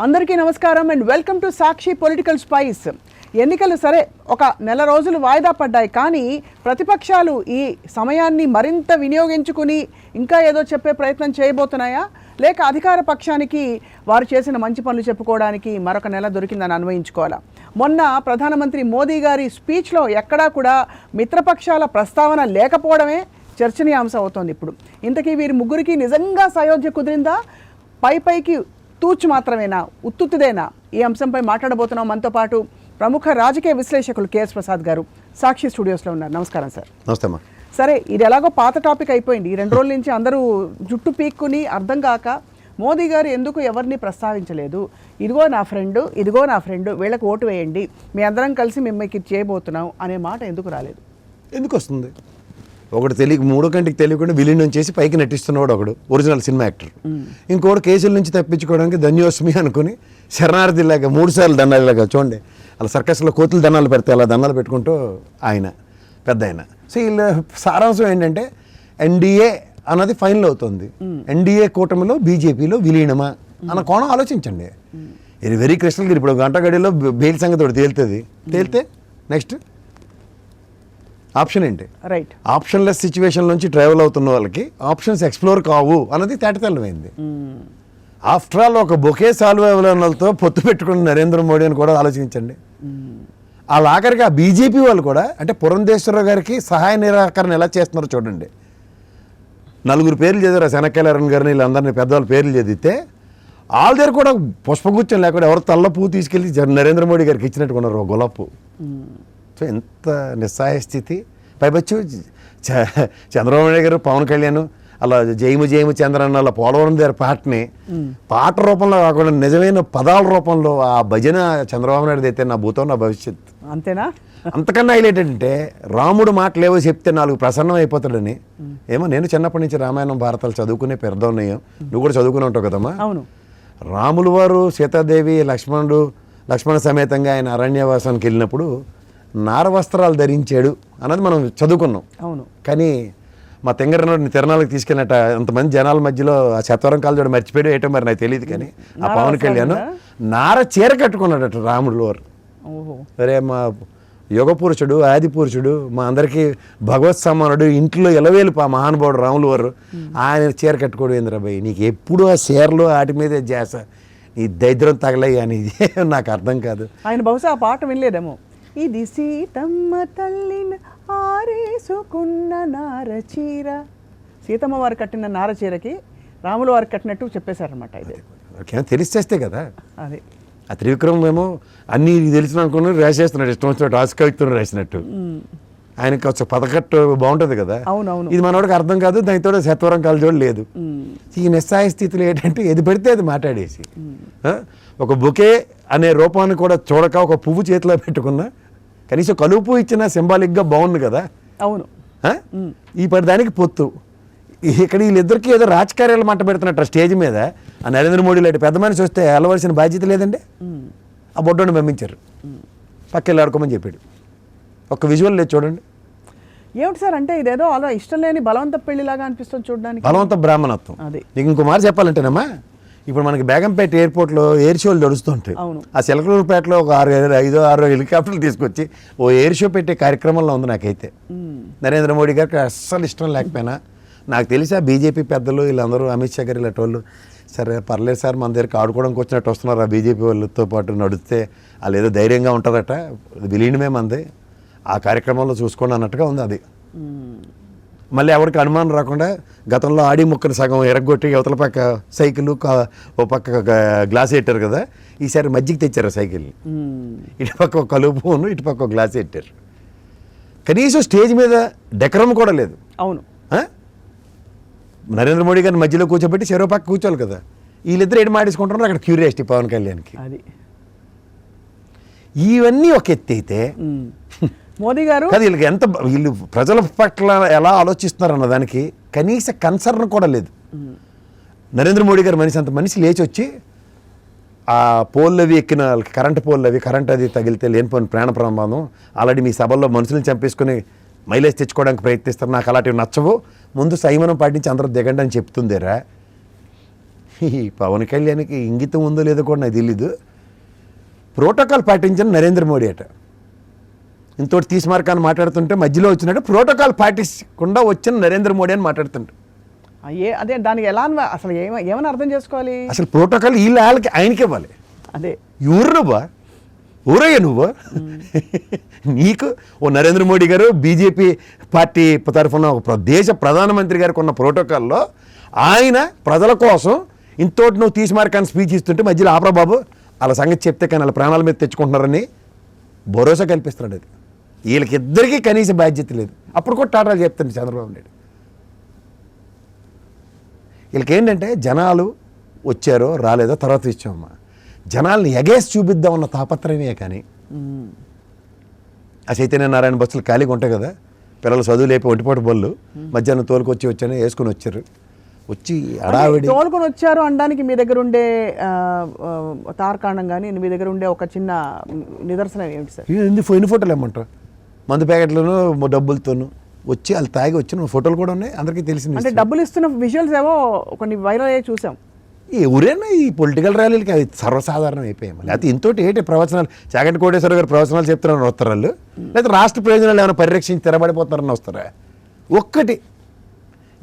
అందరికీ నమస్కారం and welcome to Sakshi political spice. ఎన్నికలు సరే ఒక నెల రోజులు వాయిదా పడ్డాయి, కానీ ప్రతిపక్షాలు ఈ సమయాన్ని మరింత వినియోగించుకుని ఇంకా ఏదో చెప్పే ప్రయత్నం చేయబోతున్నాయా, లేక అధికార పక్షానికి వారు చేసిన మంచి పనులు చెప్పుకోవడానికి మరొక నెల దొరికిందని అన్వయించుకోవాలా? మొన్న ప్రధానమంత్రి మోదీ గారి స్పీచ్లో ఎక్కడా కూడా మిత్రపక్షాల ప్రస్తావన లేకపోవడమే చర్చనీయాంశం అవుతోంది. ఇప్పుడు ఇంతకీ వీరి ముగ్గురికి నిజంగా సయోధ్య కుదిరిందా, పైకి తూచు మాత్రమేనా, ఉత్తుదేనా? ఈ అంశంపై మాట్లాడబోతున్నాం. మనతో పాటు ప్రముఖ రాజకీయ విశ్లేషకులు కేఎస్ ప్రసాద్ గారు సాక్షి స్టూడియోస్లో ఉన్నారు. నమస్కారం సార్. నమస్తే. సరే, ఇది ఎలాగో పాత టాపిక్ అయిపోయింది. ఈ 2 రోజుల నుంచి అందరూ జుట్టు పీక్కుని అర్థం కాక మోదీ గారు ఎందుకు ఎవరిని ప్రస్తావించలేదు, ఇదిగో నా ఫ్రెండ్ వీళ్ళకి ఓటు వేయండి, మీ అందరం కలిసి మిమ్మల్ని చేయబోతున్నాం అనే మాట ఎందుకు రాలేదు? ఎందుకు వస్తుంది? ఒకటి మూడో కంటికి తెలియకుండా విలీనం చేసి పైకి నటిస్తున్నవాడు ఒకడు, ఒరిజినల్ సినిమా యాక్టర్. ఇంకోటి కేసుల నుంచి తప్పించుకోవడానికి ధన్యోస్మి అనుకుని శరణార్థిలాగా 3 సార్లు దండాలిలాగా చూడండి, అలా సర్కస్లో కోతులు దండాలు పెడితే అలా దండాలు పెట్టుకుంటూ ఆయన పెద్ద ఆయన. సో వీళ్ళ సారాంశం ఏంటంటే ఎన్డీఏ అన్నది ఫైనల్ అవుతుంది. ఎన్డీఏ కూటమిలో బీజేపీలో విలీనమా అన్న కోణం ఆలోచించండి. ఇది వెరీ క్రిస్టల్. ఇప్పుడు గంట గడిలో బెయిల్ సంగతి ఒకటి తేలితే నెక్స్ట్ ఆప్షన్ ఏంటి? రైట్. ఆప్షన్లెస్ సిచ్యువేషన్ నుంచి ట్రావెల్ అవుతున్న వాళ్ళకి ఆప్షన్స్ ఎక్స్ప్లోర్ కావు అన్నది తేటతెల్లమైంది. ఆఫ్టర్ ఆల్ ఒక బొకే సాల్వేలతో పొత్తు పెట్టుకున్న నరేంద్ర మోడీ అని కూడా ఆలోచించండి. వాళ్ళ ఆఖరికి ఆ బీజేపీ వాళ్ళు కూడా, అంటే పురంధేశ్వరరావు గారికి సహాయ నిరాకరణ ఎలా చేస్తున్నారో చూడండి. 4 పేర్లు చదివారు, శనక్కాయలరణ్ గారిని వీళ్ళందరినీ పెద్దవాళ్ళ పేర్లు చదివితే వాళ్ళ దగ్గర కూడా పుష్పగుచ్చం లేకుండా ఎవరు తల్ల పువ్వు తీసుకెళ్ళి నరేంద్ర మోడీ గారికి ఇచ్చినట్టుకున్నారు, గులాబ్. సో ఎంత నిస్సహాయ స్థితి. పైపచ్చు చంద్రబాబు నాయుడు గారు, పవన్ కళ్యాణ్ అలా జయము చంద్రన్న అలా పోలవరం దగ్గర పాట రూపంలో కాకుండా నిజమైన పదాల రూపంలో ఆ భజన చంద్రబాబు నాయుడు అయితే నా భూతం నా భవిష్యత్. అంతేనా? అంతకన్నా హైలైట్ అంటే రాముడు మాటలేవో చెప్తే 4 ప్రసన్నం అయిపోతాడని. ఏమో నేను చిన్నప్పటి నుంచి రామాయణం భారతాలు చదువుకునే పెద్దన్నాయో, నువ్వు కూడా చదువుకుని ఉంటావు కదమ్మా. అవును. రాములు వారు సీతాదేవి లక్ష్మణ సమేతంగా ఆయన అరణ్యవాసానికి వెళ్ళినప్పుడు నారవస్త్రాలు ధరించాడు అన్నది మనం చదువుకున్నాం. అవును. కానీ మా తెంగరనోడిని తిరణాలకు తీసుకెళ్ళినట్ట అంతమంది జనాల మధ్యలో ఆ శతవరం కాలజోడు మర్చిపోయాడు ఏటో మరి నాకు తెలియదు. కానీ ఆ పవన్ కళ్యాణ్ నార చీర కట్టుకున్నాడట రాముడు వారు. సరే, మా యుగ పురుషుడు, ఆది పురుషుడు, మా అందరికీ భగవత్ సమానుడు, ఇంట్లో ఎలవేలు మహానుభావుడు రాములు వారు, ఆయన చీర కట్టుకోవడం ఏంద్రాబాయి, నీకు ఎప్పుడు ఆ చీరలు వాటి మీదే జాస, నీ దరిద్రం తగలయ్యి అని నాకు అర్థం కాదు. ఆయన బహుశా ఆ పాట వినలేదేమో. ఇది సీతమ్మ తల్లిన ఆరేసుకున్న నారచీర, సీతమ్మ వారు కట్టిన నారచీరకి రాముల వారు కట్టినట్టు చెప్పేశారనమాట. ఇది తెలిసేస్తే కదా. అదే ఆ త్రివిక్రమ్ ఏమో అన్నీ తెలిసిన అనుకుని రాసేస్తున్నాడు, ఇష్టం వచ్చినట్టు ఆస్కవిత్వం రాసినట్టు. ఆయనకి వచ్చి పదకట్టు బాగుంటుంది కదా. అవునవును. ఇది మనోడికి అర్థం కాదు, దానితో శతవరం కాలజోడు లేదు. ఈ నిస్సాయ స్థితిలో ఏంటంటే ఏది పెడితే అది మాట్లాడేసి, ఒక బొకే అనే రూపాన్ని కూడా చూడక ఒక పువ్వు చేతిలో పెట్టుకున్నా కనీసం కలుపు ఇచ్చిన సింబాలిక్గా బాగుంది కదా. అవును. ఈ దానికి పొత్తు ఇక్కడ వీళ్ళిద్దరికీ ఏదో రాజకార్యాలు మంట పెడుతున్నట్టు స్టేజ్ మీద. ఆ నరేంద్ర మోడీ లాంటి పెద్ద మనిషి వస్తే వెళ్ళవలసిన బాధ్యత లేదండి. ఆ బొడ్డోని పంపించారు, పక్కెళ్ళి ఆడుకోమని చెప్పాడు. ఒక విజువల్ లేదు చూడండి. ఏమిటి సార్ అంటే ఇదేదో అలా ఇష్టం లేని బలవంత పెళ్లిలాగా అనిపిస్తుంది చూడడానికి. బలవంత బ్రాహ్మణత్వం. అది నీకు ఇంకో మాట చెప్పాలంటేనమ్మా, ఇప్పుడు మనకి బేగంపేట ఎయిర్పోర్ట్లో ఎయిర్ షోలు నడుస్తుంటాయి. ఆ చిలకలూరుపేటలో ఒక 5-6 హెలికాప్టర్లు తీసుకొచ్చి ఓ ఎయిర్ షో పెట్టే కార్యక్రమంలో ఉంది. నాకైతే నరేంద్ర మోడీ గారికి అస్సలు ఇష్టం లేకపోయినా, నాకు తెలిసి ఆ బీజేపీ పెద్దలు వీళ్ళందరూ, అమిత్ షా గారు ఇలాంటి వాళ్ళు, సరే పర్లేదు సార్ మన దగ్గరికి ఆడుకోవడానికి వచ్చినట్టు వస్తున్నారు ఆ బీజేపీ వాళ్ళతో పాటు నడిస్తే వాళ్ళు ఏదో ధైర్యంగా ఉంటారట, విలీనమే మంది, ఆ కార్యక్రమంలో చూసుకోండి అన్నట్టుగా ఉంది. అది మళ్ళీ ఎవరికి అనుమానం రాకుండా గతంలో ఆడి ముక్కను సగం ఎరగొట్టి అవతల పక్క సైకిల్ ఓ పక్క గ్లాస్ పెట్టారు కదా, ఈసారి మజ్జిగ తెచ్చారు సైకిల్ని, ఇటుపక్క ఒక కలుపును ఇటుపక్క ఒక గ్లాస్ పెట్టారు. కనీసం స్టేజ్ మీద డెకరం కూడా లేదు. అవును. నరేంద్ర మోడీ గారిని మధ్యలో కూర్చోబెట్టి చెరో పక్క కూర్చోవాలి కదా. వీళ్ళిద్దరు ఏడు మాడేసుకుంటున్నారు, అక్కడ క్యూరియాసిటీ పవన్ కళ్యాణ్కి. అది ఇవన్నీ ఒక ఎత్తి అయితే మోదీ గారు కాదు, వీళ్ళు ప్రజల పట్ల ఎలా ఆలోచిస్తున్నారు అన్న దానికి కనీస కన్సర్న్ కూడా లేదు. నరేంద్ర మోడీ గారు అంత మనిషి లేచి వచ్చి ఆ పోల్లవి ఎక్కిన కరెంటు పోల్లవి, కరెంట్ అది తగిలితే లేనిపోయిన ప్రాణ ప్రమాదం, ఆల్రెడీ మీ సభల్లో మనుషులను చంపేసుకుని మైలేజ్ తెచ్చుకోవడానికి ప్రయత్నిస్తారు, నాకు అలాంటివి నచ్చవు, ముందు సంయమనం పాటించి అందరూ దిగండి అని చెప్తుందేరా. ఈ పవన్ కళ్యాణ్కి ఇంగితం ఉందో లేదో కూడా నాకు తెలీదు. ప్రోటోకాల్ పాటించిన నరేంద్ర మోడీ అట. ఇంతోటి తీసిమార్కాన్ని మాట్లాడుతుంటే మధ్యలో వచ్చినట్టు ప్రోటోకాల్ పాటించకుండా వచ్చిన నరేంద్ర మోడీ అని మాట్లాడుతుంటారు. అదే దానికి ఎలా అసలు ఏమని అర్థం చేసుకోవాలి? అసలు ప్రోటోకాల్ వీళ్ళ వాళ్ళకి ఆయనకి ఇవ్వాలి. అదే ఊర్రుబా ఊరయ్య నువ్వు నీకు ఓ నరేంద్ర మోడీ గారు బీజేపీ పార్టీ తరఫున ఒక దేశ ప్రధానమంత్రి గారికి ఉన్న ప్రోటోకాల్లో ఆయన ప్రజల కోసం ఇంతోటి నువ్వు తీసిమార్కాన్ని స్పీచ్ ఇస్తుంటే మధ్యలో ఆపరా బాబు వాళ్ళ సంగతి చెప్తే కానీ వాళ్ళ ప్రాణాల మీద తెచ్చుకుంటున్నారని భరోసా కల్పిస్తున్నాడు. అది వీళ్ళకి ఇద్దరికీ కనీస బాధ్యత లేదు. అప్పుడు కూడా టాటాలు చెప్తాడు చంద్రబాబు నాయుడు. వీళ్ళకి ఏంటంటే జనాలు వచ్చారో రాలేదో తర్వాత ఇచ్చామమ్మా, జనాల్ని ఎగేసి చూపిద్దామన్న తాపత్రయమే. కానీ ఆ చైతన్య నారాయణ బస్సులు ఖాళీగా ఉంటాయి కదా, పిల్లలు చదువు లేపి ఒంటిపాటు బళ్ళు మధ్యాహ్నం తోలుకొచ్చి వచ్చాను వేసుకుని వచ్చారు. వచ్చి అడావిడి తోలుకొని వచ్చారు అనడానికి మీ దగ్గర ఉండే తార్కాణం కానీ మీ దగ్గర ఉండే ఒక చిన్న నిదర్శనం ఏమిటి సార్? ఎన్ని ఫోటోలు ఏమంటారు? మందు ప్యాకెట్లను డబ్బులతోనూ వచ్చి వాళ్ళు తాగి వచ్చిన ఫోటోలు కూడా ఉన్నాయి, అందరికీ తెలిసింది. అంటే డబ్బులు ఇస్తున్న విజువల్స్ ఏవో కొన్ని వైరల్ అయ్యి చూసాం. ఎవరైనా ఈ పొలిటికల్ ర్యాలీలకి అవి సర్వసాధారణం అయిపోయాయి. మళ్ళీ అయితే ఇంతోటి ఏంటి ప్రవచనాలు, చాగంటి కోటేశ్వర గారు ప్రవచనాలు చెప్తున్నారని వస్తారు వాళ్ళు, లేదా రాష్ట్ర ప్రయోజనాలు ఏమైనా పరిరక్షించి తెరబడిపోతున్నారని వస్తారా? ఒక్కటి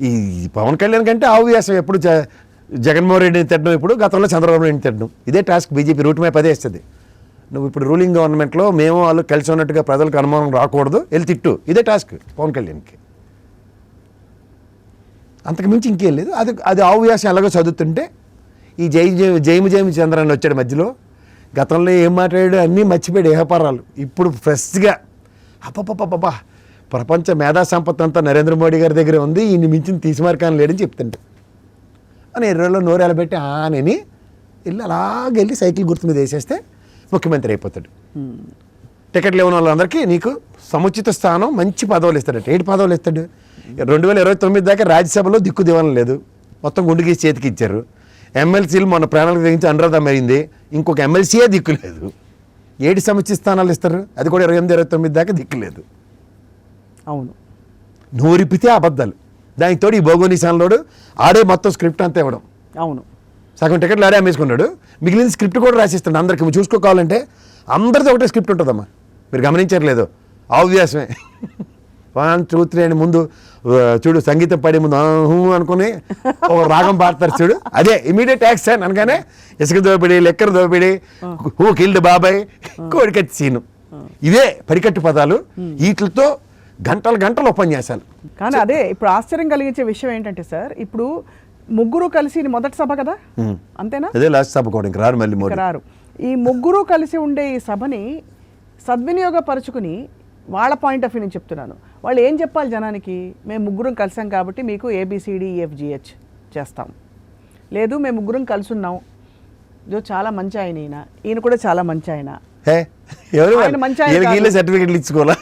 ఈ పవన్ కళ్యాణ్ కంటే ఆవ్యాసం ఎప్పుడు జగన్మోహన్ రెడ్డిని తిట్టడం, ఇప్పుడు గతంలో చంద్రబాబు నాయుడిని తిట్టడం. ఇదే టాస్క్ బీజేపీ రూట్ మ్యాప్ అదే ఇస్తుంది. నువ్వు ఇప్పుడు రూలింగ్ గవర్నమెంట్లో మేము వాళ్ళు కలిసి ఉన్నట్టుగా ప్రజలకు అనుమానం రాకూడదు, వెళ్ళి తిట్టు. ఇదే టాస్క్ పవన్ కళ్యాణ్కి. అంతకు మించి ఇంకేం లేదు. అది ఆవ్యాసం ఎలాగో చదువుతుంటే ఈ జైము చంద్రన్ వచ్చాడు మధ్యలో. గతంలో ఏం మాట్లాడాడు అన్నీ మర్చిపోయాడు ఏహపారాలు. ఇప్పుడు ఫ్రెష్గా అప్పపప్ప ప్రపంచ మేధా సంపత్తి అంతా నరేంద్ర మోడీ గారి దగ్గర ఉంది, ఈయన మించిన తీసిమార్కాన్ని లేడని చెప్తుంటే అని 20 రోజుల్లో నోరేలా పెట్టి ఆనని వెళ్ళి అలాగెళ్ళి సైకిల్ గుర్తు మీద వేసేస్తే ముఖ్యమంత్రి అయిపోతాడు. టికెట్లు ఇవ్వని వాళ్ళందరికీ నీకు సముచిత స్థానం, మంచి పదవులు ఇస్తాడట. 7 పదవులు ఇస్తాడు. 2029 దాకా రాజ్యసభలో దిక్కు దివానం లేదు, మొత్తం గుండు గీసి చేతికి ఇచ్చారు. ఎమ్మెల్సీలు మొన్న ప్రాణాలకు తెగించి అనురాధం అయింది, ఇంకొక ఎమ్మెల్సీయే దిక్కు లేదు. 7 సముచిత స్థానాలు ఇస్తారు, అది కూడా 28-29 దాకా దిక్కు లేదు. అవును, నోరిపితే అబద్ధాలు. దానికి తోడు ఈ భౌగోళిశాలలోడు ఆడే మొత్తం స్క్రిప్ట్ అంతా ఇవ్వడం. అవును, సగం టికెట్లు ఆడే అమ్మేసుకున్నాడు, మిగిలిన స్క్రిప్ట్ కూడా రాసిస్తాడు అందరికి. చూసుకోవాలంటే అందరితో ఒకటే స్క్రిప్ట్ ఉంటుందమ్మా, మీరు గమనించట్లేదు. ఆవ్యాసమే 1 2 3 అని ముందు చూడు సంగీతం పడే ముందు అనుకుని ఒక రాగం పాడతారు చూడు, అదే ఇమీడియట్ యాక్షన్ అనగానే ఇసుక దోపిడి, లెక్కర దోపిడి, హూ కిల్డ్ బాబాయ్, కోడికత్తి సీను, ఇవే పరికట్టు పదాలు. వీటితో గంటలు ఉపన్యాసాలు. కానీ అదే ఇప్పుడు ఆశ్చర్యం కలిగించే విషయం ఏంటంటే సార్, ఇప్పుడు ముగ్గురు కలిసి ఇది మొదటి సభ కదా, అంతేనా? అదే లాస్ట్ సభ కూడా ఇంక రారు, మళ్ళీ రారు. ఈ ముగ్గురు కలిసి ఉండే ఈ సభని సద్వినియోగపరుచుకుని వాళ్ళ పాయింట్ ఆఫ్ వ్యూ నుంచి చెప్తున్నాను, వాళ్ళు ఏం చెప్పాలి జనానికి? మేము ముగ్గురం కలిసాం కాబట్టి మీకు ABCDEFGH చేస్తాం, లేదు మేము ముగ్గురం కలిసి ఉన్నాం, చాలా మంచి ఆయన, ఈయన కూడా చాలా మంచి ఆయన, సర్టిఫికెట్లు ఇచ్చుకోవాలా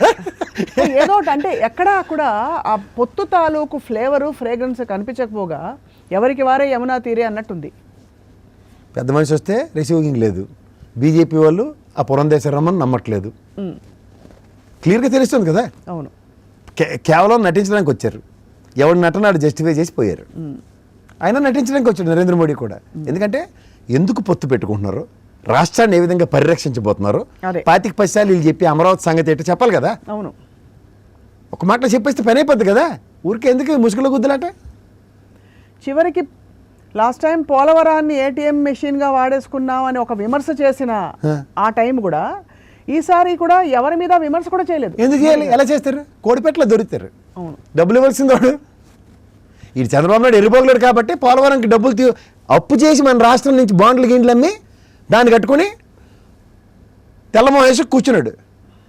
ఏదో అంటే ఎక్కడా కూడా ఆ పొత్తు తాలూకు ఫ్లేవరు ఫ్రేగ్రెన్స్ కనిపించకపోగా ఎవరికి వారే యమునా తీరే అన్నట్టుంది. పెద్ద మనిషి వస్తే రిసీవింగ్ లేదు, బీజేపీ వాళ్ళు ఆ పురంధేశ్వరమ్మని నమ్మట్లేదు, క్లియర్గా తెలుస్తుంది కదా. అవును, కేవలం నటించడానికి వచ్చారు, ఎవరి నటనాడు జస్టిఫై చేసి పోయారు. ఆయన నటించడానికి వచ్చాడు నరేంద్ర మోడీ కూడా. ఎందుకంటే ఎందుకు పొత్తు పెట్టుకుంటున్నారు, రాష్ట్రాన్ని ఏ విధంగా పరిరక్షించబోతున్నారు, 25 సార్లు వీళ్ళు చెప్పి అమరావతి సంగతి ఏంటో చెప్పాలి కదా. అవును, ఒక మాటలో చెప్పేస్తే పని అయిపోద్ది కదా, ఊరికే ఎందుకు ముసుగులో గుద్దులాట. చివరికి లాస్ట్ టైం పోలవరాన్ని ATM మెషిన్గా వాడేసుకున్నాం అని ఒక విమర్శ చేసిన ఆ టైం కూడా ఈసారి కూడా ఎవరి మీద విమర్శ కూడా చేయలేదు. ఎందుకు చేయాలి? ఎలా చేస్తారు? కోడిపెట్టలో దొరుకుతారు, డబ్బులు ఇవ్వాల్సింది వాడు. ఈ చంద్రబాబు నాయుడు ఎరిపోగలేడు కాబట్టి పోలవరంకి డబ్బులు అప్పు చేసి మన రాష్ట్రం నుంచి బాండ్లు గిండ్లు అమ్మి దాన్ని కట్టుకుని తెల్లమోహేసి కూర్చున్నాడు.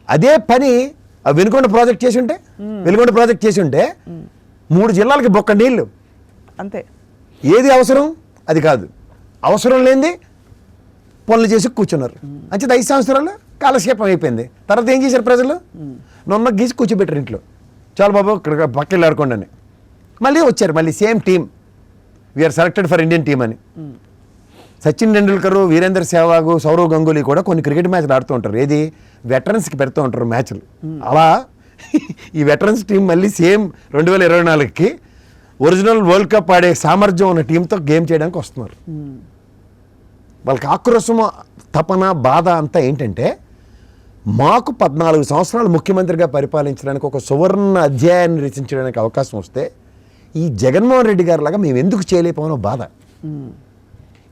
అదే పని వెనుకొండ ప్రాజెక్ట్ చేసి ఉంటే, వెలుగొండ ప్రాజెక్ట్ చేసి ఉంటే 3 జిల్లాలకి బొక్క నీళ్ళు అంతే. ఏది అవసరం అది కాదు, అవసరం లేనిది పనులు చేసి కూర్చున్నారు. అంచేది 5 సంవత్సరాలు కాలక్షేపం అయిపోయింది. తర్వాత ఏం చేశారు ప్రజలు? నొన్న గీసి కూర్చోబెట్టారు ఇంట్లో, చాలు బాబు ఇక్కడ పక్కకి ఆడుకోండి అని. మళ్ళీ వచ్చారు, మళ్ళీ same team, we are selected for Indian team అని. సచిన్ టెండూల్కర్, వీరేంద్ర సెహ్వాగ్, సౌరవ్ గంగూలీ కూడా కొన్ని క్రికెట్ మ్యాచ్లు ఆడుతూ ఉంటారు. ఏది వెటరన్స్కి పెడుతూ ఉంటారు మ్యాచ్లు. అలా ఈ వెటరన్స్ టీం మళ్ళీ సేమ్ 2024కి ఒరిజినల్ వరల్డ్ కప్ ఆడే సామర్థ్యం ఉన్న టీంతో గేమ్ చేయడానికి వస్తున్నారు. వాళ్ళకి ఆక్రోశం, తపన, బాధ అంతా ఏంటంటే మాకు 14 సంవత్సరాలు ముఖ్యమంత్రిగా పరిపాలించడానికి ఒక సువర్ణ అధ్యాయాన్ని రచించడానికి అవకాశం వస్తే ఈ జగన్మోహన్ రెడ్డి గారి లాగా మేము ఎందుకు చేయలేకపోయినా బాధ.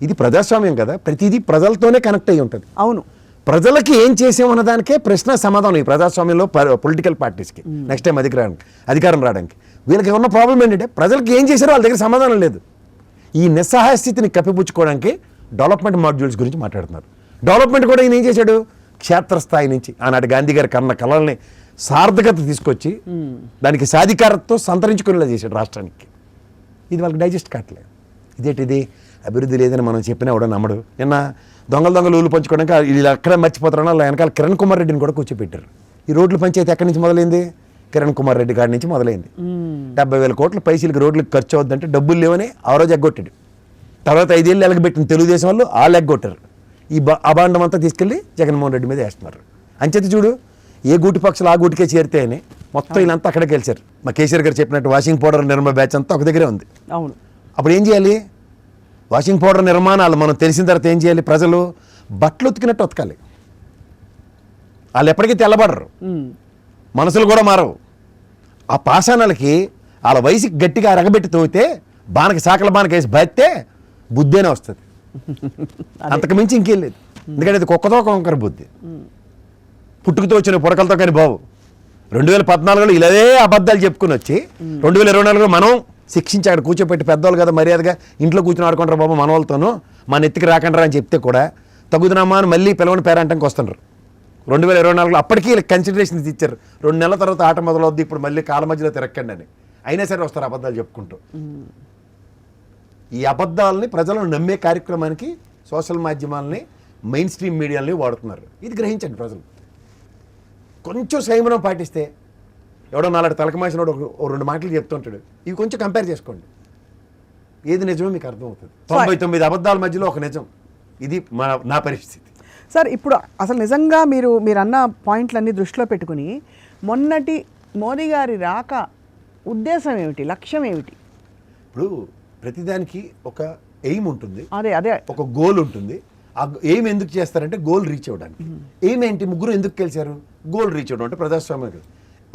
ఇది ప్రజాస్వామ్యం కదా, ప్రతిదీ ప్రజలతోనే కనెక్ట్ అయ్యి ఉంటుంది. అవును, ప్రజలకి ఏం చేసామన్న దానికే ప్రశ్న సమాధానం ఈ ప్రజాస్వామ్యంలో పొలిటికల్ పార్టీస్కి నెక్స్ట్ టైం అధికారం రావడానికి. వీళ్ళకి ఉన్న ప్రాబ్లం ఏంటంటే ప్రజలకు ఏం చేశారో వాళ్ళ దగ్గర సమాధానం లేదు. ఈ నిస్సహాయ స్థితిని కప్పిపుచ్చుకోవడానికి డెవలప్మెంట్ మాడ్యూల్స్ గురించి మాట్లాడుతున్నారు. డెవలప్మెంట్ కూడా ఈయన ఏం చేశాడు, క్షేత్రస్థాయి నుంచి ఆనాటి గాంధీ గారి కన్న కళల్ని సార్థకత తీసుకొచ్చి దానికి సాధికారతతో సంతరించుకునేలా చేశాడు రాష్ట్రానికి. ఇది వాళ్ళకి డైజెస్ట్ కావట్లేదు. ఇదేంటిది అభివృద్ధి లేదని మనం చెప్పినా కూడా నమ్మడు. నిన్న దొంగలు ఊళ్ళు పంచుకోవడానికి వీళ్ళు అక్కడే మర్చిపోతారని వాళ్ళ వెనకాల కిరణ్ కుమార్ రెడ్డిని కూడా కూర్చోపెట్టారు. ఈ రోడ్ల పంచాయతీ ఎక్కడి నుంచి మొదలైంది, కిరణ్ కుమార్ రెడ్డి గారి నుంచి మొదలైంది. 70,000 కోట్ల పైసలకి రోడ్లకు ఖర్చు అవుద్దంటే డబ్బులు లేవని ఆ రోజు ఎగ్గొట్టాడు. తర్వాత 5 ఏళ్ళు ఎలగబెట్టిన తెలుగుదేశం వాళ్ళు వాళ్ళు ఎగ్గొట్టారు. ఈ అభాండం అంతా తీసుకెళ్ళి జగన్మోహన్ రెడ్డి మీద వేస్తున్నారు. అంచేత చూడు, ఏ గూటి పక్షులు ఆ గూటికే చేరితే అని మొత్తం వీళ్ళంతా అక్కడికి వెళ్ళారు. మా కేసీఆర్ గారు చెప్పినట్టు వాషింగ్ పౌడర్ నిర్మా బ్యాచ్ అంతా ఒక దగ్గరే ఉంది. అవును, అప్పుడు ఏం చేయాలి, వాషింగ్ పౌడర్ నిర్మాణాలు మనం తెలిసిన తర్వాత ఏం చేయాలి, ప్రజలు బట్టలు ఉతికినట్టు ఉతకాలి. వాళ్ళు ఎప్పటికీ తెల్లబడరు, మనసులు కూడా మారవు. ఆ పాషాణాలకి వాళ్ళ వయసుకి గట్టిగా రగబెట్టి తోగితే బానకి సాకల బానకి వేసి బతితే బుద్ధేనే వస్తుంది. అంతకు మించి ఇంకేం లేదు. ఎందుకంటే అది కుక్కతో కొంకర బుద్ధి, పుట్టుకతో వచ్చిన పుడకలతో కానీ బాబు. 2014లో ఇలాగే అబద్ధాలు చెప్పుకుని వచ్చి 2024లో మనం శిక్షించి అక్కడ కూర్చోపెట్టి పెద్దవాళ్ళు కదా మర్యాదగా ఇంట్లో కూర్చొని ఆడుకుంటారు బాబు మన వాళ్ళతోనూ, మన ఎత్తికి రాకంటారా అని చెప్తే కూడా తగుదనమ్మా అని మళ్ళీ పిలవని పేరంటానికి వస్తున్నారు. 2024లో అప్పటికీ కన్సిడరేషన్ ఇచ్చారు. 2 నెలల తర్వాత ఆట మొదలవుద్ది, ఇప్పుడు మళ్ళీ కాళ్ళ మధ్యలో తిరక్కండి అని. అయినా సరే వస్తారు అబద్ధాలు చెప్పుకుంటూ. ఈ అబద్ధాలని ప్రజలను నమ్మే కార్యక్రమానికి సోషల్ మాధ్యమాలని, మెయిన్ స్ట్రీమ్ మీడియాలని వాడుతున్నారు. ఇది గ్రహించండి ప్రజలు. కొంచెం సంయమనం పాటిస్తే, ఎవడో నాలుగు తలకమాసినోడు 2 మాటలు చెప్తుంటాడు, ఇవి కొంచెం కంపేర్ చేసుకోండి, ఏది నిజమో మీకు అర్థమవుతుంది. 99 అబద్ధాల మధ్యలో ఒక నిజం. ఇది నా పరిస్థితి. సార్, ఇప్పుడు అసలు నిజంగా మీరు అన్న పాయింట్లన్నీ దృష్టిలో పెట్టుకుని మొన్నటి మోదీ గారి రాక ఉద్దేశం ఏమిటి, లక్ష్యం ఏమిటి? ఇప్పుడు ప్రతిదానికి ఒక ఎయిమ్ ఉంటుంది, అదే ఒక గోల్ ఉంటుంది. ఆ ఎయిమ్ ఎందుకు చేస్తారంటే గోల్ రీచ్ అవ్వడానికి. ఎయిమ్ ఏంటి, ముగ్గురు ఎందుకు కలిశారు, గోల్ రీచ్ అవ్వడం అంటే ప్రజాస్వామ్యం.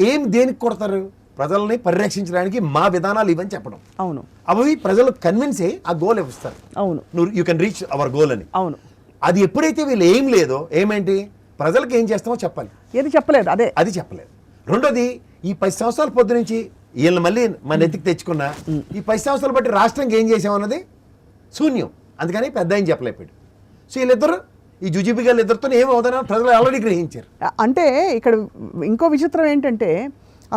ఏం దేనికి కొడతారు, ప్రజల్ని పరిరక్షించడానికి మా విధానాలు ఇవని చెప్పడం. అవును, అవి ప్రజలు కన్విన్స్ అయ్యి ఆ గోల్ ఇస్తారు. అవును, నువ్వు you can reach our goal అని. అవును, అది ఎప్పుడైతే వీళ్ళు ఏం లేదో, ఏమేంటి ప్రజలకు ఏం చేస్తామో చెప్పాలి, ఏది చెప్పలేదు, అది చెప్పలేదు. రెండోది, ఈ 10 సంవత్సరాల పొద్దు నుంచి వీళ్ళని మళ్ళీ మన ఎత్తికి తెచ్చుకున్న ఈ 10 సంవత్సరాలు బట్టి రాష్ట్రానికి ఏం చేసామన్నది శూన్యం. అందుకని పెద్ద ఆయన చెప్పలేపాడు. సో వీళ్ళిద్దరు, ఈ జుజీబీ గారు ఇద్దరితో ఏమవుతుందో ప్రజలు ఆల్రెడీ గ్రహించారు. అంటే ఇక్కడ ఇంకో విచిత్రం ఏంటంటే,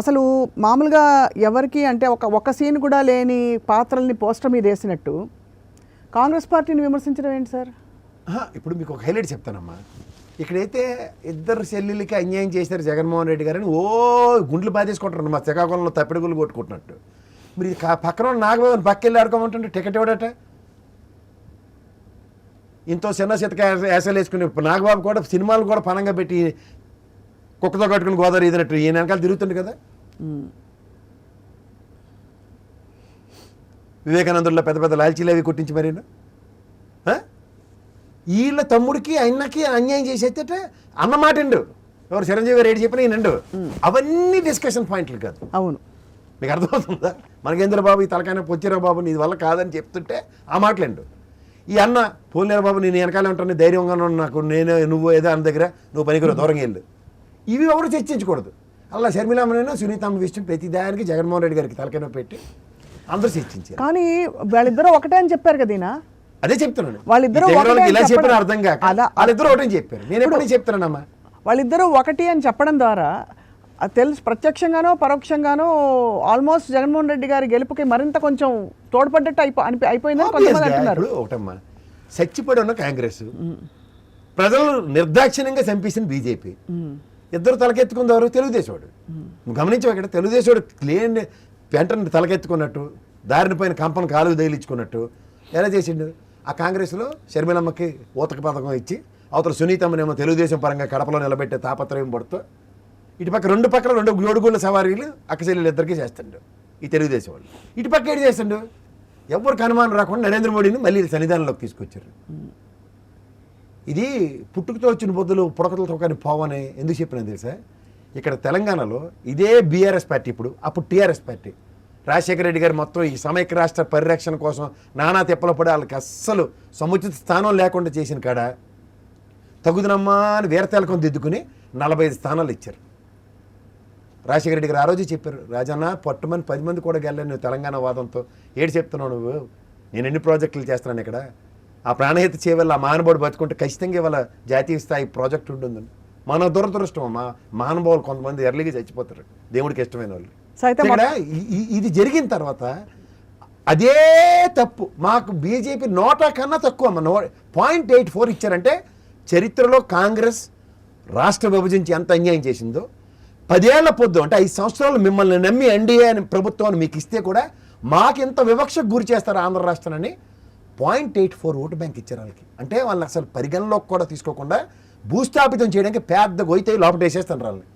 అసలు మామూలుగా ఎవరికి అంటే ఒక సీన్ కూడా లేని పాత్రల్ని పోస్టర్ మీద వేసినట్టు కాంగ్రెస్ పార్టీని విమర్శించడం ఏంటి సార్? ఇప్పుడు మీకు ఒక హైలైట్ చెప్తానమ్మా. ఇక్కడైతే ఇద్దరు చెల్లెళ్ళకి అన్యాయం చేశారు జగన్మోహన్ రెడ్డి గారని గుండ్లు బాధేసుకుంటారు, మా శ్రీకాకుళంలో తప్పిడిగుళ్ళు కొట్టుకుంటున్నట్టు. మీరు పక్కన నాగబాబుని పక్కెళ్ళి ఆడుకోమంటుంటే టికెట్ ఇవ్వడట. ఇంతో చిన్న చితక యాసలు వేసుకుని నాగబాబు కూడా సినిమాలు కూడా పనంగా పెట్టి కుక్కతో కట్టుకుని గోదావరి ఇదినట్టు ఈయన వెనకాల తిరుగుతుంది కదా. వివేకానందుల్లో పెద్ద పెద్ద లాల్చీలు అవి కుట్టించి మరి వీళ్ళ తమ్ముడికి ఆయనకి అన్యాయం చేసేట అన్నమాట అండు. ఎవరు చిరంజీవి గారు ఏడు చెప్పిన ఈయనండు. అవన్నీ డిస్కషన్ పాయింట్లు కాదు. అవును, మీకు అర్థమవుతుందా? మనకేంద్ర బాబు ఈ తలకాయ పొచ్చిరావు బాబు నీ వల్ల కాదని చెప్తుంటే ఆ మాటలండు. ఈ అన్న పోలేరు బాబు నేను వెనకాలే ఉంటాను, ధైర్యంగా నాకు నువ్వు ఏదో అన్న దగ్గర నువ్వు పనికిరా దూరంగా వెళ్ళు. ఇవి ఎవరు చర్చించకూడదు. అలా షర్మిలమ్మనైనా సునీతమ్మ విషయం ప్రతి దానికి జగన్మోహన్ రెడ్డి గారికి తలకైనా పెట్టి అందరూ చర్చించారు. కానీ వాళ్ళిద్దరూ ఒకటే అని చెప్పారు కదా. అదే చెప్తున్నాను, వాళ్ళిద్దరూ ఇలా చెప్పిన అర్థం కాక వాళ్ళిద్దరూ ఒకటే చెప్పారు. నేను ఎప్పుడు చెప్తున్నానమ్మా, వాళ్ళిద్దరూ ఒకటి అని చెప్పడం ద్వారా తెలుసు ప్రత్యక్షంగానో పరోక్షంగానో ఆల్మోస్ట్ జగన్మోహన్ రెడ్డి గారి గెలుపుకి మరింత కొంచెం తోడ్పడ్డట్టు అయిపోయిందని కొంతమంది అంటున్నారు. ఒకటమ్మా, చచ్చిపడి ఉన్న కాంగ్రెస్, ప్రజలు నిర్దాక్షిణ్యంగా చంపేసిన బీజేపీ, ఇద్దరు తలకెత్తుకుందారు తెలుగుదేశం వాడు. నువ్వు గమనించావు ఇక్కడ తెలుగుదేశం వాడు క్లీన్ వెంటనే తలకెత్తుకున్నట్టు, దారిని పైన కంపను కాలుగు తగిలించుకున్నట్టు ఎలా చేసిండు. ఆ కాంగ్రెస్లో షర్మిలమ్మకి ఊతక పథకం ఇచ్చి అవతల సునీతమ్మనేమో తెలుగుదేశం పరంగా కడపలో నిలబెట్టే తాపత్రయం పడుతూ ఇటుపక్క రెండు పక్కల 2 జోడుగుళ్ళ సవారీలు అక్కచెల్లెలు ఇద్దరికి చేస్తాడు. ఈ తెలుగుదేశం వాళ్ళు. ఇటు పక్క ఏడు చేస్తుండు, ఎవరికి అనుమానం రాకుండా నరేంద్ర మోడీని మళ్ళీ సన్నిధానంలోకి తీసుకొచ్చారు. ఇది పుట్టుకతో వచ్చిన బొద్దులు పుడకలతో కానీ పోవని ఎందుకు చెప్పినా తెలుసా? ఇక్కడ తెలంగాణలో ఇదే బీఆర్ఎస్ పార్టీ, అప్పుడు టీఆర్ఎస్ పార్టీ, రాజశేఖర రెడ్డి గారు మొత్తం ఈ సమైక్య రాష్ట్ర పరిరక్షణ కోసం నానా తిప్పలు పడి వాళ్ళకి అస్సలు సముచిత స్థానం లేకుండా చేసిన కాడ తగుదనమ్మా అని వీరతెలకం దిద్దుకుని 45 స్థానాలు ఇచ్చారు. రాజశేఖర రెడ్డి గారు ఆ రోజే చెప్పారు, రాజన్న పట్టుమని 10 మంది కూడా గెలలేను నువ్వు తెలంగాణ వాదంతో, ఏడు చెప్తున్నావు నువ్వు, నేను ఎన్ని ప్రాజెక్టులు చేస్తున్నాను ఇక్కడ, ఆ ప్రాణహిత చేయవల్ల ఆ మహానుభావుడు బతుకుంటే ఖచ్చితంగా ఇవాళ జాతీయ స్థాయి ప్రాజెక్టు ఉంటుంది. మన దురదృష్టం మా మహానుభావులు కొంతమంది ఎర్లీగా చచ్చిపోతారు దేవుడికి ఇష్టమైన వాళ్ళు. ఇక్కడ ఇది జరిగిన తర్వాత అదే తప్పు మాకు బీజేపీ నోటా కన్నా తక్కువ 0.84 ఇచ్చారంటే చరిత్రలో కాంగ్రెస్ రాష్ట్ర విభజించి ఎంత అన్యాయం చేసిందో 10 ఏళ్ల పొద్దు అంటే 5 సంవత్సరాలు మిమ్మల్ని నమ్మి ఎన్డీఏ అని ప్రభుత్వాన్ని మీకు ఇస్తే కూడా మాకింత వివక్షకు గురి చేస్తారు ఆంధ్ర రాష్ట్రాన్ని 0.84 ఓటు బ్యాంక్ ఇచ్చారు వాళ్ళకి. అంటే వాళ్ళని అసలు పరిగణలోకి కూడా తీసుకోకుండా భూస్థాపితం చేయడానికి పెద్ద గొయ్యి లోపల వేసేస్తాను వాళ్ళని.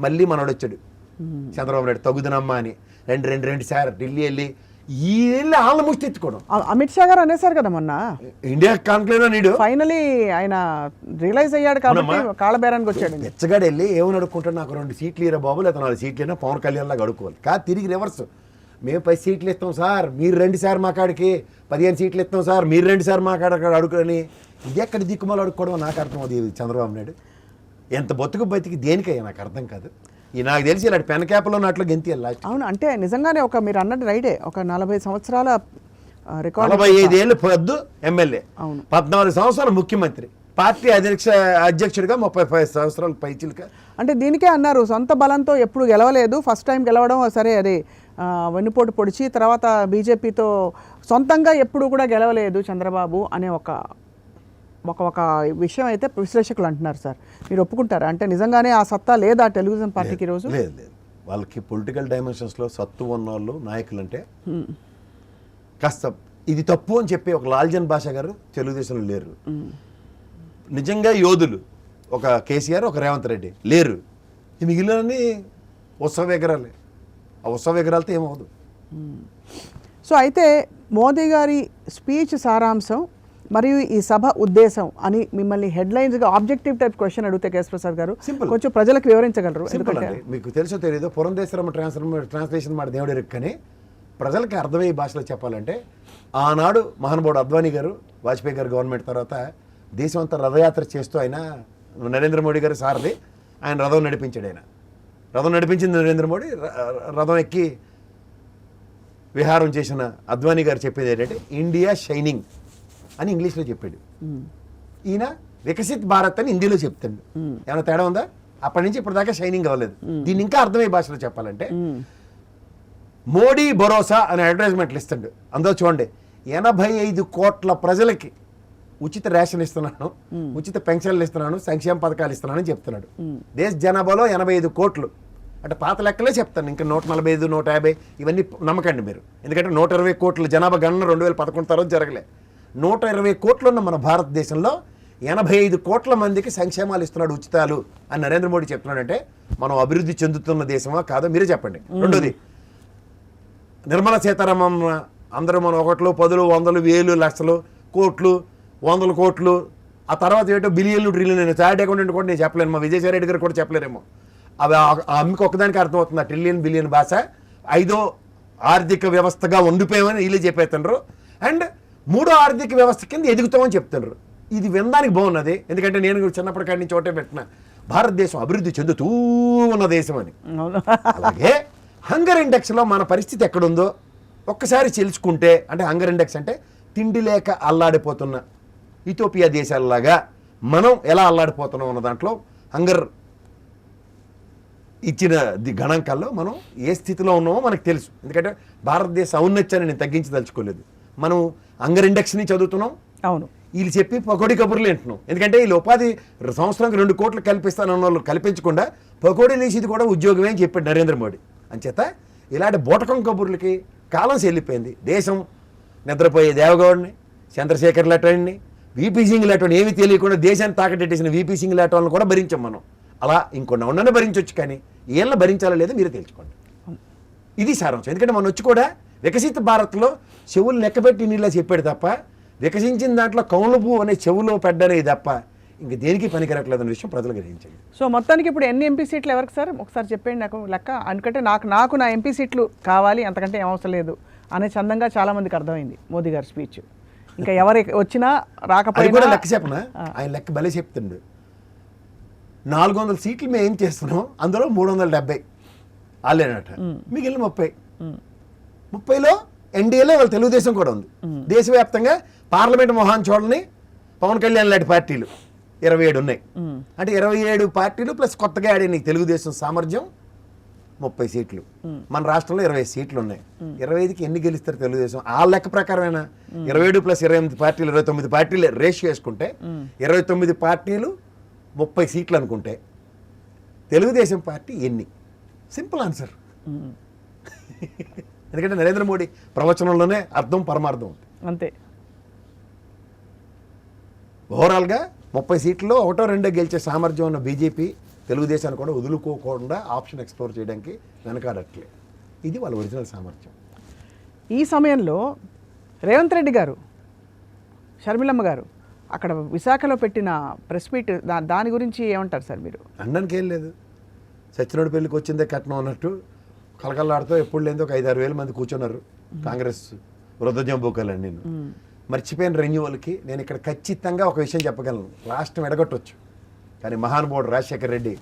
మళ్ళీ మనోడు వచ్చాడు చంద్రబాబు నాయుడు తగుదనమ్మా అని రెండు సార్ ఢిల్లీ వెళ్ళి ఈ వాళ్ళ ముష్టి ఎత్తుకోవడం. అమిత్ షా గారు అనేసారు కదా మొన్న, ఇండియా కాన్క్లేవ్ నీడు ఫైనలీ ఆయన రియలైజ్ అయ్యాడు కాబట్టి కాళ్ళబేరానికి వచ్చాడు. బెచ్చగాడు వెళ్ళి ఏమని అడుక్కుంటాడు, నాకు 2 సీట్లు ఇరా బాబు, లేదా 4 సీట్లు అయినా పవన్ కళ్యాణ్ లాగా అడుక్కోవాలి. కాదు తిరిగి రివర్స్, మేము 10 సీట్లు ఇస్తాం సార్ మీరు 2 సార్ మా కాడికి, 15 సీట్లు ఇస్తాం సార్ మీరు 2 సార్ మా కాడ అడుగుని. ఇది ఎక్కడ దిక్కుమాలు అడుక్కోవడం నాకు అర్థం అవుతుంది. చంద్రబాబు నాయుడు ఎంత బతికి దేనికయ్యా నాకు అర్థం కాదు. ఈ నాకు తెలిసి ఇలాంటి పెన్ క్యాప్లో ఉన్నట్లు గెంతి వెళ్ళాలి. అవును, అంటే నిజంగానే ఒక మీరు అన్నట్టు రైడే, ఒక 40 సంవత్సరాల రికార్డ్, 45 ఏళ్ళు పొద్దు ఎమ్మెల్యే, 14 సంవత్సరాలు ముఖ్యమంత్రి, పార్టీ అధ్యక్షుడిగా 35 సంవత్సరాలు పైచిలుక. అంటే దీనికే అన్నారు సొంత బలంతో ఎప్పుడు గెలవలేదు, ఫస్ట్ టైం గెలవడం సరే అది వెన్నుపోటు పొడిచి, తర్వాత బీజేపీతో సొంతంగా ఎప్పుడు కూడా గెలవలేదు చంద్రబాబు అనే ఒక విషయం అయితే విశ్లేషకులు అంటున్నారు. సార్ మీరు ఒప్పుకుంటారా? అంటే నిజంగానే ఆ సత్తా లేదా తెలుగుదేశం పార్టీకి ఈరోజు? లేదు, వాళ్ళకి పొలిటికల్ డైమెన్షన్స్లో సత్తు ఉన్న వాళ్ళు నాయకులు అంటే కాస్త ఇది తప్పు అని చెప్పి ఒక లాల్జన్ భాష గారు తెలుగుదేశంలో లేరు. నిజంగా యోధులు ఒక కేసీఆర్ ఒక రేవంత్ రెడ్డి లేరు. ఈ మిగిలినన్ని ఉత్సవ విగ్రహాలే. ఆ ఉత్సవ విగ్రహాలతో ఏమవుదు. సో అయితే మోదీ గారి స్పీచ్ సారాంశం మరియు ఈ సభ ఉద్దేశం అని మిమ్మల్ని హెడ్లైన్స్గా ఆబ్జెక్టివ్ టైప్ క్వశ్చన్ అడిగితే కేఎస్ ప్రసాద్ గారు కొంచెం ప్రజలకు వివరించగలరు? ఎందుకంటే మీకు తెలుసో తెలియదు, పురంధేశ్వరం ట్రాన్స్లేషన్ మాట దేవుడు ఎరుక్కని ప్రజలకి అర్థమయ్యే భాషలో చెప్పాలంటే, ఆనాడు మహానుభావుడు అద్వానీ గారు వాజ్పేయి గారు గవర్నమెంట్ తర్వాత దేశం అంతా రథయాత్ర చేస్తూ ఆయన నరేంద్ర మోడీ గారు సారథి, ఆయన రథం నడిపించాడు. రథం నడిపించింది నరేంద్ర మోడీ, రథం ఎక్కి విహారం చేసిన అద్వానీ గారు చెప్పేది ఏంటంటే ఇండియా షైనింగ్ అని ఇంగ్లీష్లో చెప్పాడు. ఈయన వికసిత్ భారత్ అని హిందీలో చెప్తాడు. ఏమైనా తేడా ఉందా? అప్పటి నుంచి ఇప్పటిదాకా షైనింగ్ అవ్వలేదు. దీన్ని ఇంకా అర్థమయ్యే భాషలో చెప్పాలంటే మోడీ భరోసా అనే అడ్వర్టైజ్మెంట్లు ఇస్తాడు. అందులో చూడండి 85 కోట్ల ప్రజలకి ఉచిత రేషన్ ఇస్తున్నాను, ఉచిత పెన్షన్లు ఇస్తున్నాను, సంక్షేమ పథకాలు ఇస్తున్నాను అని చెప్తున్నాడు. దేశ జనాభాలో 85 కోట్లు అంటే పాత లెక్కలే చెప్తాను, ఇంకా 145 150 ఇవన్నీ నమ్మకండి మీరు. ఎందుకంటే 120 కోట్ల జనాభా గణన 2011 తర్వాత జరగలే. 120 కోట్లు ఉన్న మన భారతదేశంలో 85 కోట్ల మందికి సంక్షేమాలు ఇస్తున్నాడు, ఉచితాలు అని నరేంద్ర మోడీ చెప్తున్నాడంటే మనం అభివృద్ధి చెందుతున్న దేశమా కాదో మీరే చెప్పండి. రెండోది, నిర్మలా సీతారామన్ అందరూ మనం 1, 10, 100, 1000, లక్షలు, కోట్లు, 100 కోట్లు, ఆ తర్వాత ఏంటో బిలియన్లు ట్రిలియన్. చార్ట్ అకౌంటెంట్ కూడా నేను చెప్పలేను, మా విజయసాయి రెడ్డి గారు కూడా చెప్పలేరేమో. అవి అమ్మకి ఒక్కదానికి అర్థమవుతుంది ఆ ట్రిలియన్ బిలియన్ భాష. 5వ ఆర్థిక వ్యవస్థగా ఉండిపోయామని వీళ్ళు చెప్పేస్తున్నారు. అండ్ 3వ ఆర్థిక వ్యవస్థ కింద ఎదుగుతామని చెప్తున్నారు. ఇది వినడానికి బాగున్నది, ఎందుకంటే నేను చిన్నప్పటికాడి నుంచి చోటే పెట్టిన భారతదేశం అభివృద్ధి చెందుతూ ఉన్న దేశం అని. అలాగే హంగర్ ఇండెక్స్లో మన పరిస్థితి ఎక్కడుందో ఒక్కసారి తెలుసుకుంటే, అంటే హంగర్ ఇండెక్స్ అంటే తిండి లేక అల్లాడిపోతున్న ఇథియోపియా దేశాలలాగా మనం ఎలా అల్లాడిపోతున్నాం అన్న దాంట్లో హంగర్ ఇచ్చిన గణాంకాల్లో మనం ఏ స్థితిలో ఉన్నామో మనకు తెలుసు. ఎందుకంటే భారతదేశ ఔన్నత్యాన్ని నేను తగ్గించి తలుచుకోలేదు. మనం హంగర్ ఇండెక్స్ని చదువుతున్నాం, అవును, వీళ్ళు చెప్పి పకోడీ కబుర్లు వింటున్నాం. ఎందుకంటే వీళ్ళు ఉపాధి సంవత్సరానికి 2 కోట్లు కల్పిస్తానన్న వాళ్ళు కల్పించకుండా పకోడీ వేసేది కూడా ఉద్యోగమే అని చెప్పాడు నరేంద్ర మోడీ. అంచేత ఇలాంటి బోటకం కబుర్లకి కాలం చెల్లిపోయింది. దేశం నిద్రపోయే దేవగౌడ్ని, చంద్రశేఖర్ లాంటి, వీపీ సింగ్ లాంటి ఏమీ తెలియకుండా దేశాన్ని తాకట్టేసిన వీపీ సింగ్ లాంటి వాళ్ళని కూడా భరించాం మనం. అలా ఇంకొన్ని ఉండనే భరించవచ్చు, కానీ ఏళ్ళ భరించాలో లేదో మీరు తెలుసుకోండి. ఇది సారాంశం. ఎందుకంటే మనం వచ్చి కూడా వికసిత భారత్లో చెవులు లెక్కపెట్టి నీళ్ళ చెప్పాడు తప్ప వికసించిన దాంట్లో కౌలు పువ్వు అనే చెవులో పెద్దనేది తప్ప ఇంక దేనికి పనికిరట్లేదు అనే విషయం ప్రజలు గ్రహించండి. సో మొత్తానికి ఇప్పుడు ఎన్ని ఎంపీ సీట్లు ఎవరికి సార్ ఒకసారి చెప్పండి నాకు లెక్క. ఎందుకంటే నాకు నా ఎంపీ సీట్లు కావాలి, అంతకంటే ఏం అవసరం లేదు అనే చందంగా చాలా మందికి అర్థమైంది మోదీ గారి స్పీచ్. ఇంకా ఎవరు వచ్చినా అది రాకపోయినా కూడా లెక్క చెప్పనా, ఆయన లెక్క భలే చెప్తుండు. 400 సీట్లు మేము ఏం చేస్తున్నాం, అందులో 370 వాళ్ళేనట, మిగిలిన 30లో ఎన్డీఏలో వాళ్ళ తెలుగుదేశం కూడా ఉంది. దేశవ్యాప్తంగా పార్లమెంట్ మొహాన్ చూడని పవన్ కళ్యాణ్ లాంటి పార్టీలు 27 ఉన్నాయి. అంటే 27 పార్టీలు ప్లస్ కొత్తగా యాడ్ అయినాయి తెలుగుదేశం సామర్థ్యం 30 సీట్లు. మన రాష్ట్రంలో 20 సీట్లు ఉన్నాయి. 25కి ఎన్ని గెలుస్తారు తెలుగుదేశం? ఆ లెక్క ప్రకారమైన 27 ప్లస్ 28 పార్టీలు 29 పార్టీలు రేషియో వేసుకుంటే 29 పార్టీలు 30 సీట్లు అనుకుంటే తెలుగుదేశం పార్టీ ఎన్ని? Simple answer. ఎందుకంటే నరేంద్ర మోడీ ప్రవచనంలోనే అర్థం పరమార్థం ఉంది. అంతే. ఓవరాల్గా 30 సీట్లలో 1-2 గెలిచే సామర్థ్యం ఉన్న బీజేపీ తెలుగుదేశాన్ని కూడా వదులుకోకుండా ఆప్షన్ ఎక్స్ప్లోర్ చేయడానికి వెనకాడట్లే. ఇది వాళ్ళ ఒరిజినల్ సామర్థ్యం. ఈ సమయంలో రేవంత్ రెడ్డి గారు, షర్మిలమ్మ గారు అక్కడ విశాఖలో పెట్టిన ప్రెస్ మీట్ దాని గురించి ఏమంటారు సార్ మీరు? అనడానికి ఏం లేదు, సచ్చినోడి పెళ్ళికి వచ్చిందే కట్నం అన్నట్టు కలకల్లాడుతూ ఎప్పుడు లేదో ఒక 5-6 వేల మంది కూర్చున్నారు కాంగ్రెస్ వృద్ధజంబూకాలని. నేను మర్చిపోయిన రెన్యువల్కి నేను ఇక్కడ ఖచ్చితంగా ఒక విషయం చెప్పగలను, రాష్ట్రం ఎడగొట్టవచ్చు కానీ మహానుభావుడు రాజశేఖర రెడ్డి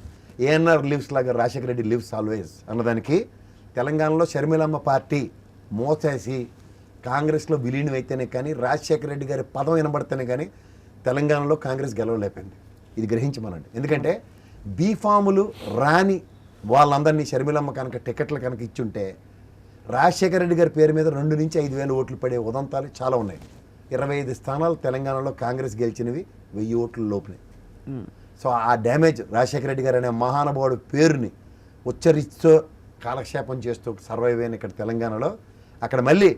ఏఎన్ఆర్ లివ్స్ లాగా రాజశేఖర రెడ్డి లివ్స్ ఆల్వేస్ అన్నదానికి తెలంగాణలో షర్మిలమ్మ పార్టీ మోసేసి కాంగ్రెస్లో విలీనం అయితేనే కానీ రాజశేఖర రెడ్డి గారి పదం వినబడితేనే కానీ తెలంగాణలో కాంగ్రెస్ గెలవలేకపోయింది. ఇది గ్రహించమనండి. ఎందుకంటే బీఫాములు రాని వాళ్ళందరినీ షర్మిలమ్మ కనుక టికెట్లు కనుక ఇచ్చుంటే రాజశేఖర రెడ్డి గారి పేరు మీద 2 నుంచి 5 వేల ఓట్లు పడే ఉదంతాలు చాలా ఉన్నాయి. 25 స్థానాలు తెలంగాణలో కాంగ్రెస్ గెలిచినవి 1000 ఓట్ల లోపునే. సో ఆ డ్యామేజ్ రాజశేఖర రెడ్డి గారు అనే మహానుభావుడు పేరుని ఉచ్చరిస్తూ కాలక్షేపం చేస్తూ సర్వైవ్ అయిన ఇక్కడ తెలంగాణలో అక్కడ మళ్ళీ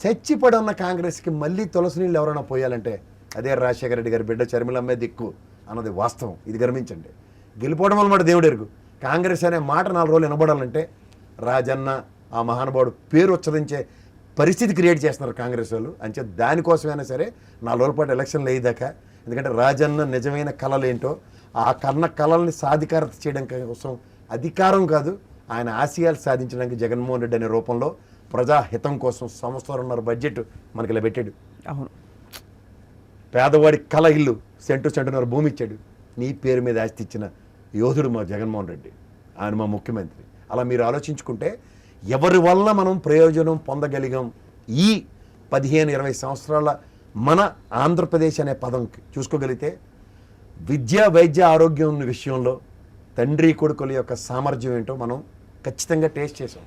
చచ్చిపడి ఉన్న కాంగ్రెస్కి మళ్ళీ తులసి నీళ్ళు ఎవరైనా పోయాలంటే అదే రాజశేఖర రెడ్డి గారి బిడ్డ షర్మిలమ్మే దిక్కు అన్నది వాస్తవం. ఇది గమనించండి. గెలిపోవడం వల్ల మాట దేవుడు ఎరుగు. కాంగ్రెస్ అనే మాట 4 రోజులు వినబడాలంటే రాజన్న ఆ మహానుభావుడు పేరు ఉచ్చరించే పరిస్థితి క్రియేట్ చేస్తున్నారు కాంగ్రెస్ వాళ్ళు. అంచే దానికోసమైనా సరే 4 రోజుల పాటు ఎలక్షన్లు అయ్యేదాకా, ఎందుకంటే రాజన్న నిజమైన కళలు ఏంటో ఆ కన్న కళల్ని సాధికారత చేయడం కోసం అధికారం కాదు ఆయన ఆశయాలు సాధించడానికి జగన్మోహన్ రెడ్డి అనే రూపంలో ప్రజాహితం కోసం 1.5 సంవత్సరాల బడ్జెట్ మనకి ఇలా పెట్టాడు. అవును, పేదవాడి కళ ఇల్లు సెంటున్నర భూమి ఇచ్చాడు. నీ పేరు మీద ఆస్తి ఇచ్చిన యోధుడు మా జగన్మోహన్ రెడ్డి, ఆయన మా ముఖ్యమంత్రి. అలా మీరు ఆలోచించుకుంటే ఎవరి వల్ల మనం ప్రయోజనం పొందగలిగాం ఈ 15-20 సంవత్సరాల మన ఆంధ్రప్రదేశ్ అనే పదం చూసుకోగలిగితే విద్య వైద్య ఆరోగ్యం విషయంలో తండ్రి కొడుకుల యొక్క సామర్థ్యం ఏంటో మనం ఖచ్చితంగా టేస్ట్ చేసాం.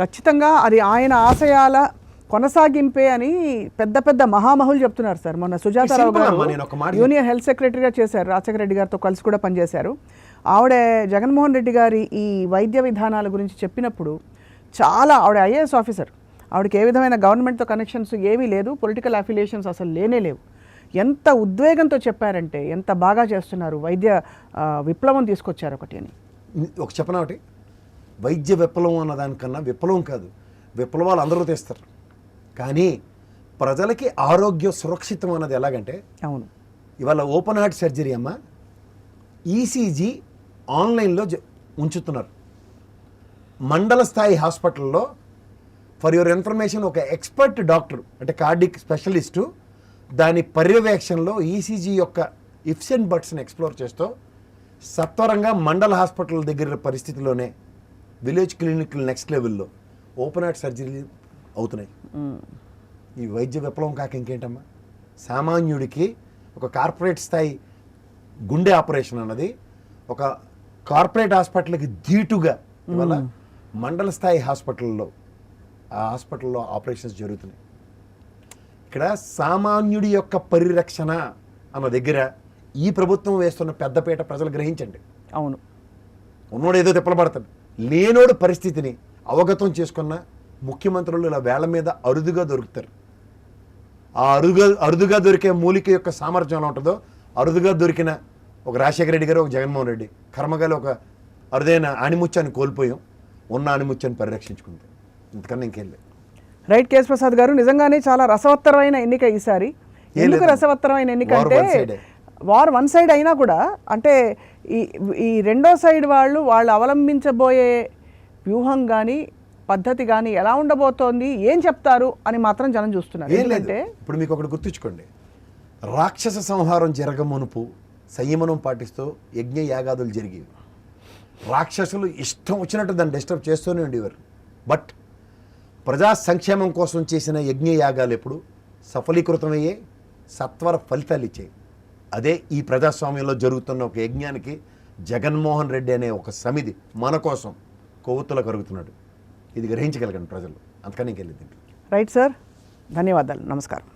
ఖచ్చితంగా అది ఆయన ఆశయాల కొనసాగింపే అని పెద్ద పెద్ద మహామహులు చెప్తున్నారు సార్. మొన్న సుజాతారావు గారు యూనియన్ హెల్త్ సెక్రటరీగా చేశారు, రాజశేఖర రెడ్డి గారితో కలిసి కూడా పనిచేశారు. ఆవిడ జగన్మోహన్ రెడ్డి గారి ఈ వైద్య విధానాల గురించి చెప్పినప్పుడు చాలా, ఆవిడ ఐఏఎస్ ఆఫీసర్, ఆవిడకి ఏ విధమైన గవర్నమెంట్తో కనెక్షన్స్ ఏమీ లేదు, పొలిటికల్ అఫిలియేషన్స్ అసలు లేనే లేవు. ఎంత ఉద్వేగంతో చెప్పారంటే ఎంత బాగా చేస్తున్నారు, వైద్య విప్లవం తీసుకొచ్చారు ఒకటి అని. ఒక చెప్పనా, ఒకటి వైద్య విప్లవం అన్నదానికన్నా విప్లవం కాదు, విప్లవాలు అందరూ తెస్తారు కానీ ప్రజలకి ఆరోగ్య సురక్షితం అన్నది ఎలాగంటే, అవును ఇవాళ ఓపెన్ హార్ట్ సర్జరీ అమ్మ ఈసీజీ ఆన్లైన్లో ఉంచుతున్నారు. మండల స్థాయి హాస్పిటల్లో ఫర్ యువర్ ఇన్ఫర్మేషన్ ఒక ఎక్స్పర్ట్ డాక్టర్ అంటే కార్డిక్ స్పెషలిస్టు దాని పర్యవేక్షణలో ఈసీజీ యొక్క ఇఫ్స్ అండ్ బట్స్ని ఎక్స్ప్లోర్ చేస్తూ సత్వరంగా మండల హాస్పిటల్ దగ్గర పరిస్థితిలోనే విలేజ్ క్లినిక్లు నెక్స్ట్ లెవెల్లో ఓపెన్ హార్ట్ సర్జరీ అవుతున్నాయి. ఈ వైద్య విప్లవం కాక ఇంకేంటమ్మా? సామాన్యుడికి ఒక కార్పొరేట్ స్థాయి గుండె ఆపరేషన్ అన్నది ఒక కార్పొరేట్ హాస్పిటల్కి ధీటుగా ఇవాళ మండల స్థాయి హాస్పిటల్లో ఆ హాస్పిటల్లో ఆపరేషన్స్ జరుగుతున్నాయి. ఇక్కడ సామాన్యుడి యొక్క పరిరక్షణ అన్న దగ్గర ఈ ప్రభుత్వం వేస్తున్న పెద్దపీట ప్రజలు గ్రహించండి. అవును, ఉన్నోడు ఏదో తిప్పలబడతాడు, లేనోడు పరిస్థితిని అవగతం చేసుకున్న ముఖ్యమంత్రులు ఇలా వేళ్ల మీద అరుదుగా దొరుకుతారు. ఆ అరుదుగా దొరికే మూలిక యొక్క సామర్థ్యం ఎలా ఉంటుందో అరుదుగా దొరికిన ఒక రాజశేఖర రెడ్డి గారు, ఒక జగన్మోహన్ రెడ్డి కర్మగాలి ఒక అరుదైన ఆణిముత్యాన్ని కోల్పోయాం, ఉన్న ఆణిముత్యాన్ని పరిరక్షించుకుంటాం. ఇంతకన్నా ఇంకెళ్ళి రైట్ కేశ్ ప్రసాద్ గారు, నిజంగానే చాలా రసవత్తరమైన ఎన్నిక ఈసారి. ఎందుకు లేదు. రసవత్తరమైన ఎన్నిక War అంటే one side. War one side అయినా కూడా అంటే ఈ ఈ రెండో సైడ్ వాళ్ళు అవలంబించబోయే వ్యూహం కానీ పద్ధతి కానీ ఎలా ఉండబోతోంది, ఏం చెప్తారు అని మాత్రం జనం చూస్తున్నారు. ఏం లేదు. ఎందుకంటే ఇప్పుడు మీకు ఒకటి గుర్తుంచుకోండి, రాక్షస సంహారం జరగమునుపు సంయమనం పాటిస్తూ యజ్ఞ యాగాదులు జరిగేవి. రాక్షసులు ఇష్టం వచ్చినట్టు దాన్ని డిస్టర్బ్ చేస్తూనే ఉండేవారు. బట్ ప్రజా సంక్షేమం కోసం చేసిన యజ్ఞ యాగాలు ఎప్పుడు సఫలీకృతమయ్యే సత్వర ఫలితాలు ఇచ్చాయి. అదే ఈ ప్రజాస్వామ్యంలో జరుగుతున్న ఒక యజ్ఞానికి జగన్మోహన్ రెడ్డి అనే ఒక సమితి మన కోసం కొవ్వొత్తులో కరుగుతున్నాడు. ఇది గ్రహించగలగండి ప్రజలు, అంతకని ఇంకెళ్ళింది. రైట్ సార్, ధన్యవాదాలు, నమస్కారం.